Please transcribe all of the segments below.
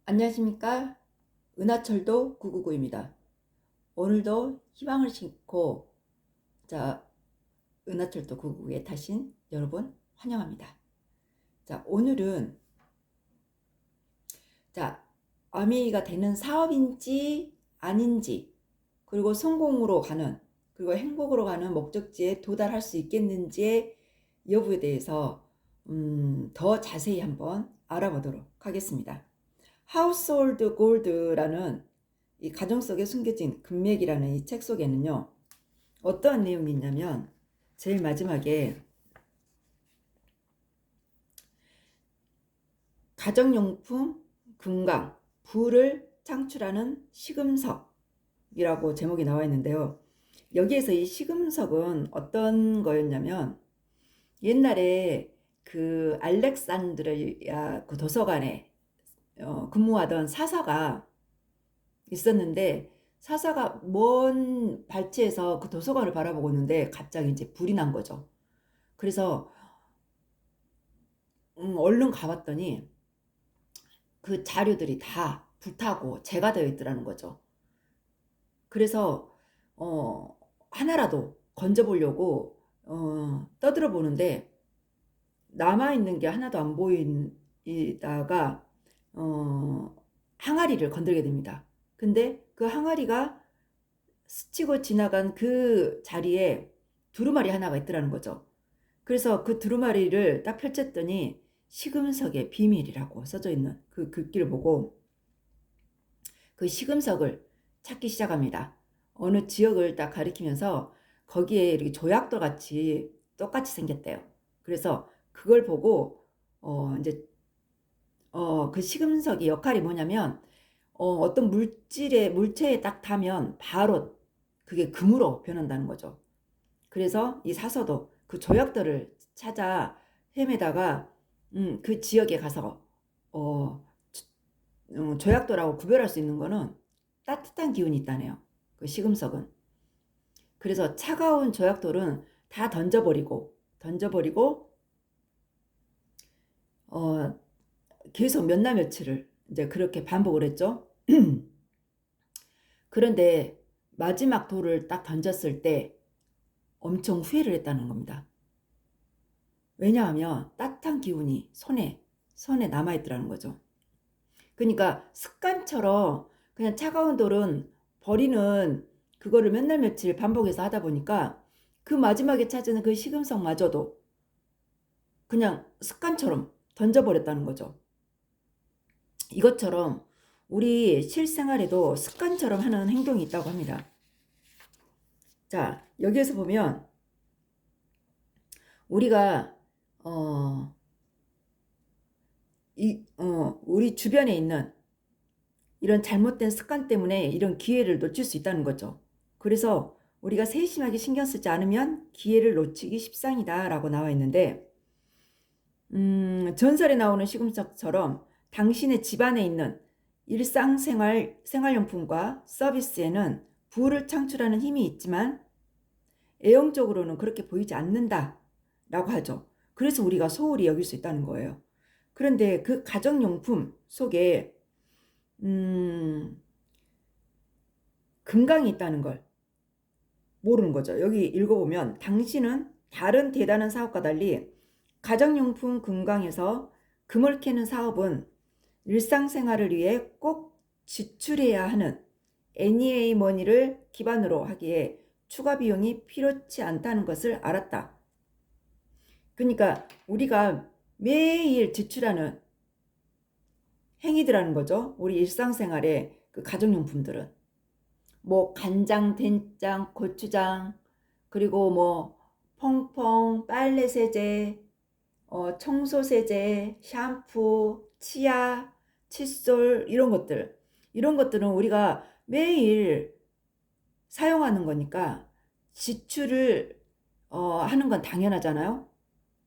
안녕하십니까? 은하철도 999입니다. 오늘도 희망을 싣고 은하철도 999에 타신 여러분 환영합니다. 오늘은 아미가 되는 사업인지 아닌지, 그리고 성공으로 가는, 그리고 행복으로 가는 목적지에 도달할 수 있겠는지의 여부에 대해서 더 자세히 한번 알아보도록 하겠습니다. 하우스홀드 골드라는 이 가정 속에 숨겨진 금맥이라는 이 책 속에는요, 어떠한 내용이 있냐면, 제일 마지막에 가정용품, 건강, 부를 창출하는 시금석이라고 제목이 나와 있는데요. 여기에서 이 시금석은 어떤 거였냐면, 옛날에 그 알렉산드리아 그 도서관에 근무하던 사사가 있었는데, 사사가 먼 발치에서 그 도서관을 바라보고 있는데 갑자기 이제 불이 난 거죠. 그래서 얼른 가봤더니 그 자료들이 다 불타고 재가 되어 있더라는 거죠. 그래서 하나라도 건져보려고 떠들어 보는데 남아있는 게 하나도 안 보이다가 항아리를 건들게 됩니다. 근데 그 항아리가 스치고 지나간 그 자리에 두루마리 하나가 있더라는 거죠. 그래서 그 두루마리를 딱 펼쳤더니 시금석의 비밀이라고 써져 있는 그 글귀를 보고 그 시금석을 찾기 시작합니다. 어느 지역을 딱 가리키면서 거기에 이렇게 조약돌 같이 똑같이 생겼대요. 그래서 그걸 보고 이제 그 시금석의 역할이 뭐냐면 어떤 물체에 딱 닿으면 바로 그게 금으로 변한다는 거죠. 그래서 이 사서도 그 조약돌을 찾아 헤매다가 그 지역에 가서 조약돌하고 구별할 수 있는 거는 따뜻한 기운이 있다네요. 그 시금석은. 그래서 차가운 조약돌은 다 던져버리고 계속 몇 날 며칠을 이제 그렇게 반복을 했죠. 그런데 마지막 돌을 딱 던졌을 때 엄청 후회를 했다는 겁니다. 왜냐하면 따뜻한 기운이 손에 남아있더라는 거죠. 그러니까 습관처럼 그냥 차가운 돌은 버리는 그거를 몇 날 며칠 반복해서 하다 보니까 그 마지막에 찾은 그 시금석마저도 그냥 습관처럼 던져버렸다는 거죠. 이것처럼 우리 실생활에도 습관처럼 하는 행동이 있다고 합니다. 여기에서 보면 우리가 우리 주변에 있는 이런 잘못된 습관 때문에 이런 기회를 놓칠 수 있다는 거죠. 그래서 우리가 세심하게 신경 쓰지 않으면 기회를 놓치기 십상이다 라고 나와 있는데, 전설에 나오는 시금석처럼 당신의 집안에 있는 생활용품과 서비스에는 부를 창출하는 힘이 있지만 애용적으로는 그렇게 보이지 않는다 라고 하죠. 그래서 우리가 소홀히 여길 수 있다는 거예요. 그런데 그 가정용품 속에 금강이 있다는 걸 모르는 거죠. 여기 읽어보면 당신은 다른 대단한 사업과 달리 가정용품 금강에서 금을 캐는 사업은 일상생활을 위해 꼭 지출해야 하는 애니에이 머니를 기반으로 하기에 추가 비용이 필요치 않다는 것을 알았다. 그러니까 우리가 매일 지출하는 행위들하는 거죠. 우리 일상생활에 그 가정용품들은 뭐 간장, 된장, 고추장, 그리고 뭐 퐁퐁, 빨래 세제, 청소 세제, 샴푸, 치약, 칫솔 이런 것들은 우리가 매일 사용하는 거니까 지출을 하는 건 당연하잖아요.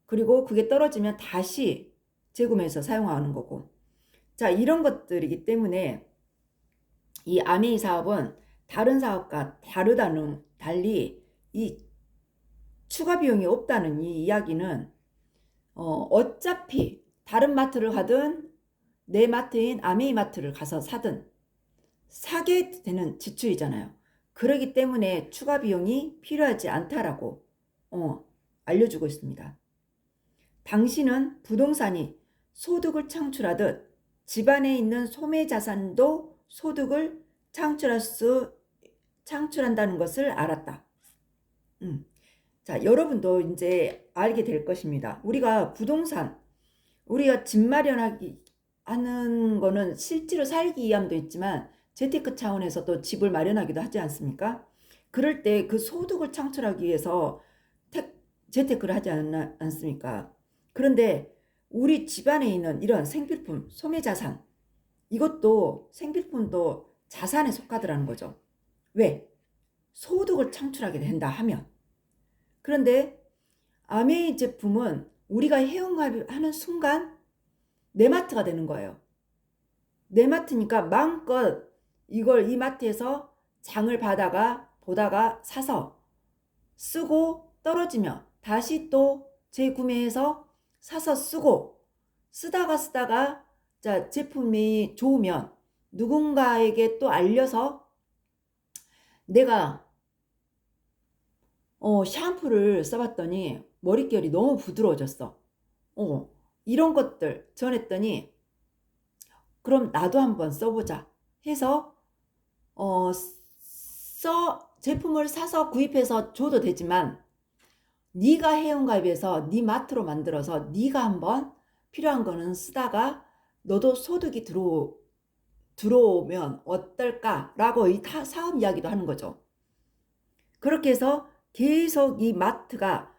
그리고 그게 떨어지면 다시 재구매해서 사용하는 거고. 이런 것들이기 때문에 이 아메이 사업은 다른 사업과 달리 이 추가 비용이 없다는 이 이야기는 어차피 다른 마트를 가든 내 마트인 아메이마트를 가서 사든 사게 되는 지출이잖아요. 그러기 때문에 추가 비용이 필요하지 않다라고 알려주고 있습니다. 당신은 부동산이 소득을 창출하듯 집안에 있는 소매 자산도 소득을 창출한다는 것을 알았다. 자, 여러분도 이제 알게 될 것입니다. 우리가 부동산, 우리가 집 마련하기 하는 거는 실제로 살기 위함도 있지만 재테크 차원에서도 집을 마련하기도 하지 않습니까? 그럴 때 그 소득을 창출하기 위해서 재테크를 하지 않습니까? 그런데 우리 집안에 있는 이런 생필품, 소매자산, 이것도 생필품도 자산에 속하더라는 거죠. 왜? 소득을 창출하게 된다 하면. 그런데 아메이 제품은 우리가 회원가입하는 순간 내 마트가 되는 거예요. 내 마트니까 마음껏 이걸 이 마트에서 장을 보다가 사서 쓰고 떨어지면 다시 또 재구매해서 사서 쓰고 쓰다가 자, 제품이 좋으면 누군가에게 또 알려서 내가 샴푸를 써봤더니 머릿결이 너무 부드러워졌어. 이런 것들 전했더니 그럼 나도 한번 써보자 해서 제품을 사서 구입해서 줘도 되지만 네가 회원가입해서 네 마트로 만들어서 네가 한번 필요한 거는 쓰다가 너도 소득이 들어오면 어떨까라고 이 사업 이야기도 하는 거죠. 그렇게 해서 계속 이 마트가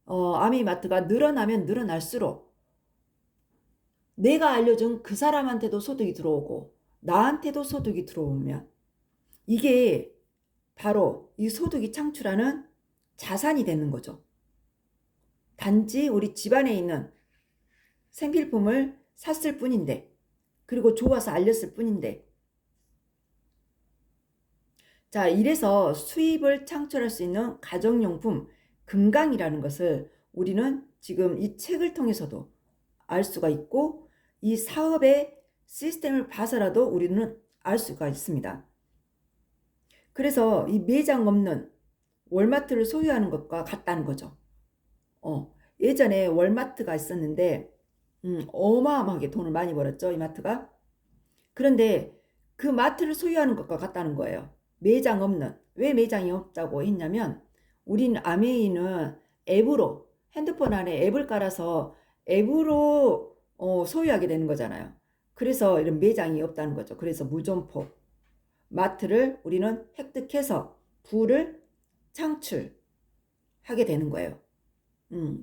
아미마트가 늘어나면 늘어날수록 내가 알려준 그 사람한테도 소득이 들어오고 나한테도 소득이 들어오면 이게 바로 이 소득이 창출하는 자산이 되는 거죠. 단지 우리 집안에 있는 생필품을 샀을 뿐인데 그리고 좋아서 알렸을 뿐인데 자, 이래서 수입을 창출할 수 있는 가정용품 금강이라는 것을 우리는 지금 이 책을 통해서도 알 수가 있고 이 사업의 시스템을 봐서라도 우리는 알 수가 있습니다. 그래서 이 매장 없는 월마트를 소유하는 것과 같다는 거죠. 예전에 월마트가 있었는데 어마어마하게 돈을 많이 벌었죠, 이 마트가. 그런데 그 마트를 소유하는 것과 같다는 거예요. 매장 없는. 왜 매장이 없다고 했냐면 우리는 아메이는 앱으로 핸드폰 안에 앱을 깔아서 앱으로 소유하게 되는 거잖아요. 그래서 이런 매장이 없다는 거죠. 그래서 무점포 마트를 우리는 획득해서 부를 창출하게 되는 거예요.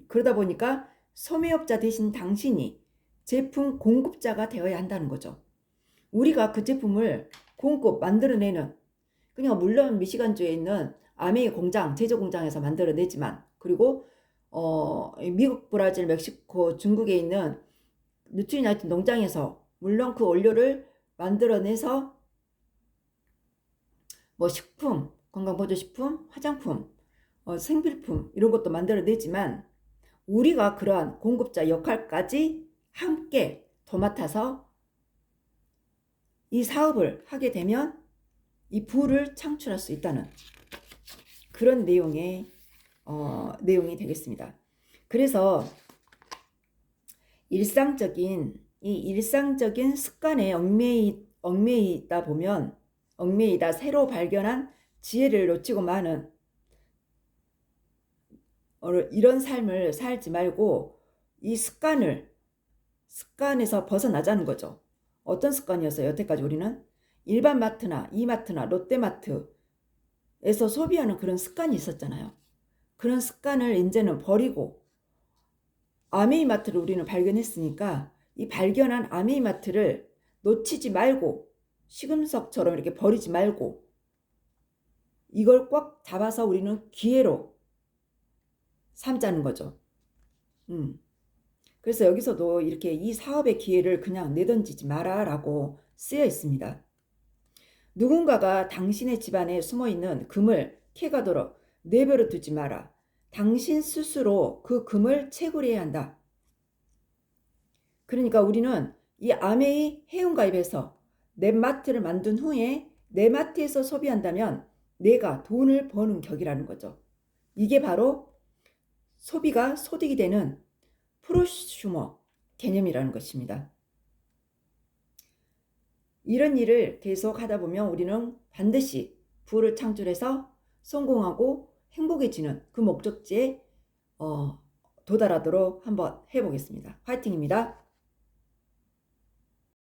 그러다 보니까 소매업자 대신 당신이 제품 공급자가 되어야 한다는 거죠. 우리가 그 제품을 만들어내는 그냥 물론 미시간주에 있는 아메이 공장, 제조 공장에서 만들어내지만 그리고 미국, 브라질, 멕시코, 중국에 있는 누트리나이트 농장에서 물론 그 원료를 만들어내서 뭐 식품, 건강보조식품, 화장품, 생필품 이런 것도 만들어내지만 우리가 그러한 공급자 역할까지 함께 도맡아서 이 사업을 하게 되면 이 부를 창출할 수 있다는 그런 내용이 되겠습니다. 그래서 일상적인 습관에 얽매이다 새로 발견한 지혜를 놓치고 마는 이런 삶을 살지 말고 이 습관에서 벗어나자는 거죠. 어떤 습관이었어요? 여태까지 우리는 일반 마트나 이마트나 롯데마트에서 소비하는 그런 습관이 있었잖아요. 그런 습관을 이제는 버리고 아메이마트를 우리는 발견했으니까 이 발견한 아메이마트를 놓치지 말고 시금석처럼 이렇게 버리지 말고 이걸 꽉 잡아서 우리는 기회로 삼자는 거죠. 그래서 여기서도 이렇게 이 사업의 기회를 그냥 내던지지 마라 라고 쓰여 있습니다. 누군가가 당신의 집안에 숨어있는 금을 캐가도록 내버려 두지 마라. 당신 스스로 그 금을 채굴해야 한다. 그러니까 우리는 이 아메이 회원가입해서 넷마트를 만든 후에 넷마트에서 소비한다면 내가 돈을 버는 격이라는 거죠. 이게 바로 소비가 소득이 되는 프로슈머 개념이라는 것입니다. 이런 일을 계속 하다 보면 우리는 반드시 부를 창출해서 성공하고 행복해지는 그 목적지에 도달하도록 한번 해보겠습니다. 화이팅입니다.